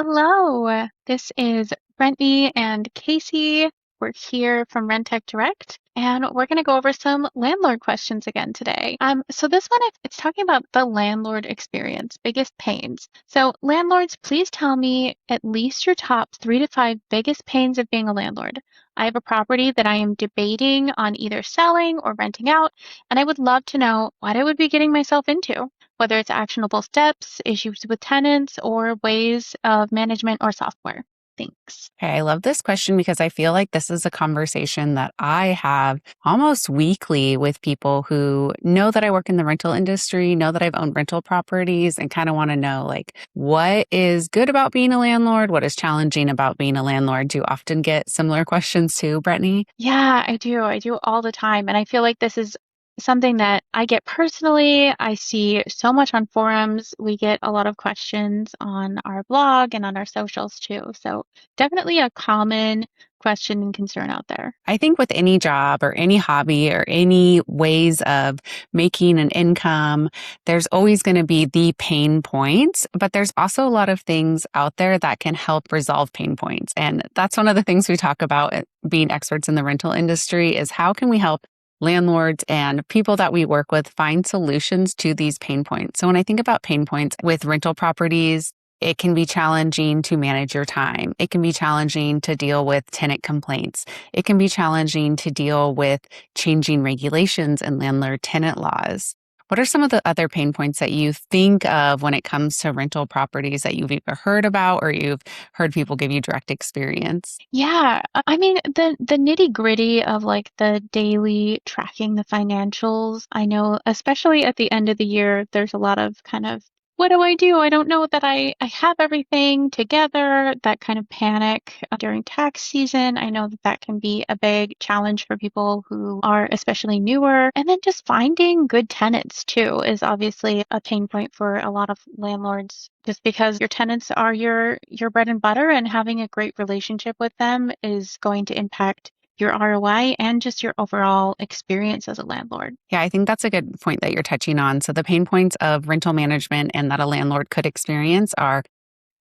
Hello, this is Brentnie and Kaycee. We're here from Rentec Direct, and we're going to go over some landlord questions again today. So this one, it's talking about the landlord experience, biggest pains. So landlords, please tell me at least your top 3 to 5 biggest pains of being a landlord. I have a property that I am debating on either selling or renting out, and I would love to know what I would be getting myself into, whether it's actionable steps, issues with tenants, or ways of management or software. Thanks. Okay, I love this question because I feel like this is a conversation that I have almost weekly with people who know that I work in the rental industry, know that I've owned rental properties, and kind of want to know what is good about being a landlord, what is challenging about being a landlord. Do you often get similar questions too, Brittany? Yeah, I do. I do all the time. And I feel like this is something that I get personally. I see so much on forums. We get a lot of questions on our blog and on our socials too. So definitely a common question and concern out there. I think with any job or any hobby or any ways of making an income, there's always going to be the pain points, but there's also a lot of things out there that can help resolve pain points. And that's one of the things we talk about at being experts in the rental industry is how can we help landlords and people that we work with find solutions to these pain points. So when I think about pain points with rental properties, it can be challenging to manage your time. It can be challenging to deal with tenant complaints. It can be challenging to deal with changing regulations and landlord tenant laws. What are some of the other pain points that you think of when it comes to rental properties that you've either heard about or you've heard people give you direct experience? Yeah, I mean the nitty-gritty of like the daily tracking the financials. I know especially at the end of the year, there's a lot of kind of what do I do? I don't know that I have everything together. That kind of panic during tax season. I know that that can be a big challenge for people who are especially newer. And then just finding good tenants too is obviously a pain point for a lot of landlords just because your tenants are your bread and butter and having a great relationship with them is going to impact your ROI and just your overall experience as a landlord. Yeah, I think that's a good point that you're touching on. So the pain points of rental management and that a landlord could experience are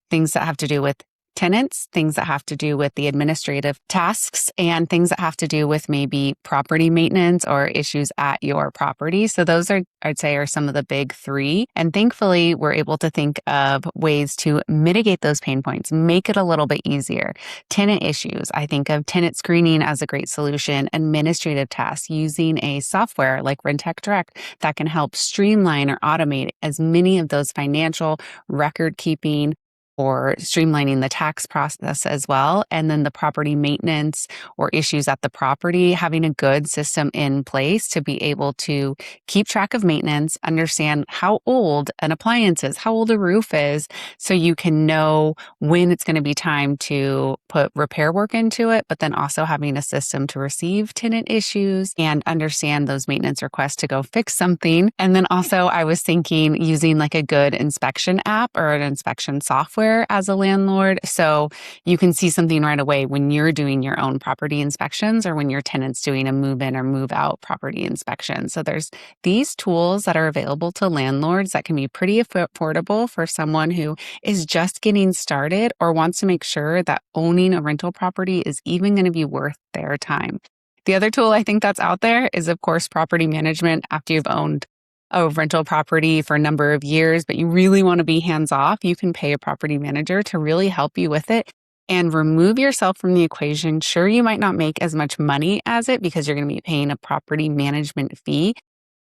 things that have to do with tenants, things that have to do with the administrative tasks, and things that have to do with maybe property maintenance or issues at your property. So those are, I'd say, are some of the big three. And thankfully, we're able to think of ways to mitigate those pain points, make it a little bit easier. Tenant issues, I think of tenant screening as a great solution, administrative tasks using a software like Rentec Direct that can help streamline or automate as many of those financial record keeping or streamlining the tax process as well. And then the property maintenance or issues at the property, having a good system in place to be able to keep track of maintenance, understand how old an appliance is, how old a roof is, so you can know when it's going to be time to put repair work into it, but then also having a system to receive tenant issues and understand those maintenance requests to go fix something. And then also I was thinking using like a good inspection app or an inspection software as a landlord. So you can see something right away when you're doing your own property inspections or when your tenant's doing a move in or move out property inspection. So there's these tools that are available to landlords that can be pretty affordable for someone who is just getting started or wants to make sure that owning a rental property is even going to be worth their time. The other tool I think that's out there is, of course, property management after you've owned a rental property for a number of years, but you really want to be hands off. You can pay a property manager to really help you with it and remove yourself from the equation. Sure, you might not make as much money as it because you're going to be paying a property management fee,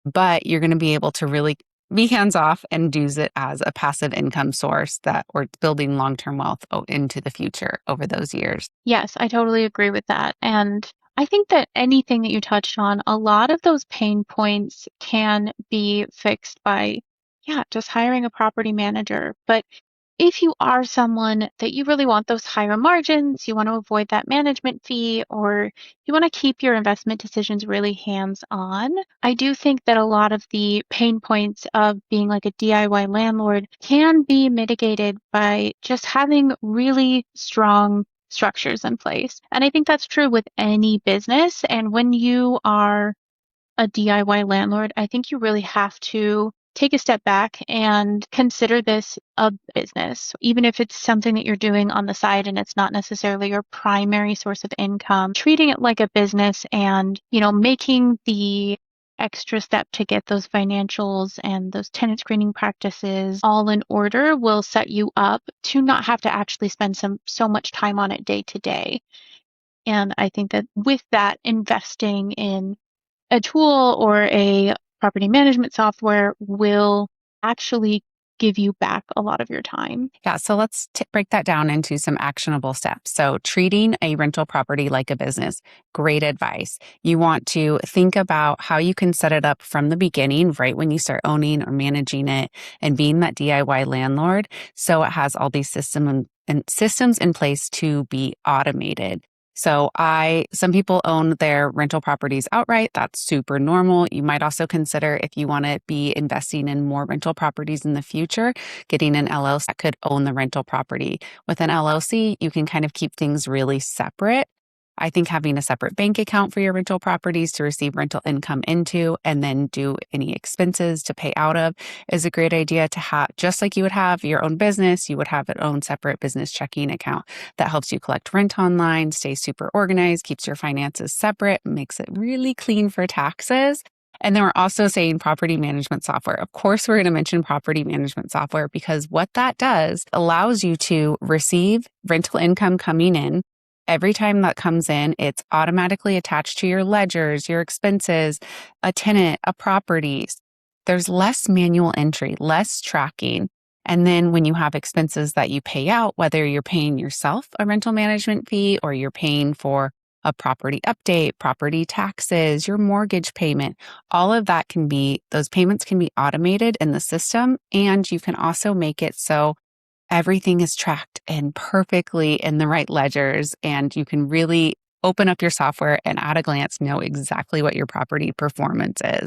but you're going to be able to really be hands off and use it as a passive income source that we're building long-term wealth into the future over those years. Yes, I totally agree with that. And I think that anything that you touched on, a lot of those pain points can be fixed by, yeah, just hiring a property manager. But if you are someone that you really want those higher margins, you want to avoid that management fee, or you want to keep your investment decisions really hands-on, I do think that a lot of the pain points of being like a DIY landlord can be mitigated by just having really strong structures in place. And I think that's true with any business. And when you are a DIY landlord, I think you really have to take a step back and consider this a business. Even if it's something that you're doing on the side and it's not necessarily your primary source of income, treating it like a business and, making the extra step to get those financials and those tenant screening practices all in order will set you up to not have to actually spend so much time on it day to day. And I think that with that, investing in a tool or a property management software will actually give you back a lot of your time. Yeah, so let's break that down into some actionable steps. So, treating a rental property like a business, great advice. You want to think about how you can set it up from the beginning, right when you start owning or managing it and being that DIY landlord. So, it has all these systems in place to be automated. So some people own their rental properties outright. That's super normal. You might also consider if you want to be investing in more rental properties in the future, getting an LLC that could own the rental property. With an LLC, you can kind of keep things really separate. I think having a separate bank account for your rental properties to receive rental income into and then do any expenses to pay out of is a great idea to have. Just like you would have your own business, you would have an own separate business checking account that helps you collect rent online, stay super organized, keeps your finances separate, makes it really clean for taxes. And then we're also saying property management software. Of course, we're going to mention property management software because what that does allows you to receive rental income coming in. Every time that comes in, it's automatically attached to your ledgers, your expenses, a tenant, a property. There's less manual entry, less tracking. And then when you have expenses that you pay out, whether you're paying yourself a rental management fee or you're paying for a property update, property taxes, your mortgage payment, all of that those payments can be automated in the system. And you can also make it so everything is tracked and perfectly in the right ledgers. And you can really open up your software and at a glance know exactly what your property performance is.